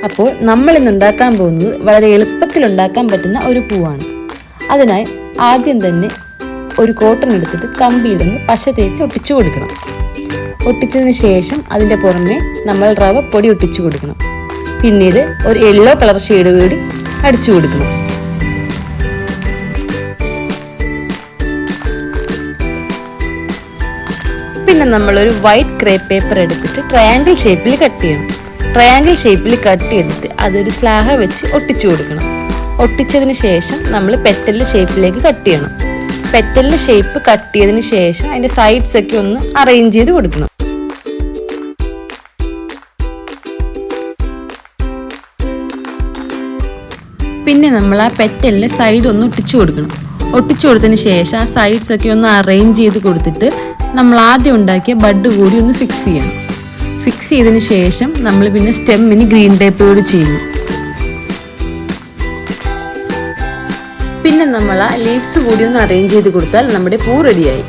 അപ്പോൾ നമ്മൾ ഇന്ന് ഉണ്ടാക്കാൻ പോകുന്നത് വളരെ എളുപ്പത്തിൽ ഉണ്ടാക്കാൻ പറ്റുന്ന ഒരു പൂവാണ്. അതിനായി ആദ്യം തന്നെ ഒരു കോട്ടൺ എടുത്തിട്ട് കമ്പിയിലൊന്ന് പശ തേച്ച് ഒട്ടിച്ചു കൊടുക്കണം. ഒട്ടിച്ചതിന് ശേഷം അതിൻ്റെ പുറമെ നമ്മൾ റവ പൊടി ഒട്ടിച്ചു കൊടുക്കണം. പിന്നീട് ഒരു യെല്ലോ കളർ ഷെയ്ഡ് കൂടി അടിച്ചു കൊടുക്കണം. പിന്നെ നമ്മളൊരു വൈറ്റ് ക്രേപ്പ് പേപ്പർ എടുത്തിട്ട് ട്രയാങ്കിൾ ഷേപ്പിൽ കട്ട് ചെയ്യണം. ട്രയാങ്കിൾ ഷേപ്പിൽ കട്ട് ചെയ്തിട്ട് അതൊരു സ്ലാഹ വെച്ച് ഒട്ടിച്ചു കൊടുക്കണം. ഒട്ടിച്ചതിന് ശേഷം നമ്മൾ പെറ്റലിൻ്റെ ഷേപ്പിലേക്ക് കട്ട് ചെയ്യണം. പെറ്റലിൻ്റെ ഷേപ്പ് കട്ട് ചെയ്തതിന് ശേഷം അതിൻ്റെ സൈഡ്സ് ഒക്കെ ഒന്ന് അറേഞ്ച് ചെയ്ത് കൊടുക്കണം. പിന്നെ നമ്മൾ ആ പെറ്റലിൻ്റെ സൈഡ് ഒന്ന് ഒട്ടിച്ചു കൊടുക്കണം. ഒട്ടിച്ചു കൊടുത്തതിന് ശേഷം ആ സൈഡ്സ് ഒക്കെ ഒന്ന് അറേഞ്ച് ചെയ്ത് കൊടുത്തിട്ട് നമ്മൾ ആദ്യം ഉണ്ടാക്കിയ ബഡ് കൂടി ഒന്ന് ഫിക്സ് ചെയ്യണം. ഫിക്സ് ചെയ്തതിന് ശേഷം നമ്മൾ പിന്നെ സ്റ്റെമ്മിന് ഗ്രീൻ ടേപ്പ് കൂടി ചെയ്യുന്നു. പിന്നെ നമ്മൾ ആ ലീവ്സ് കൂടി ഒന്ന് അറേഞ്ച് ചെയ്ത് കൊടുത്താൽ നമ്മുടെ പൂ റെഡിയായി.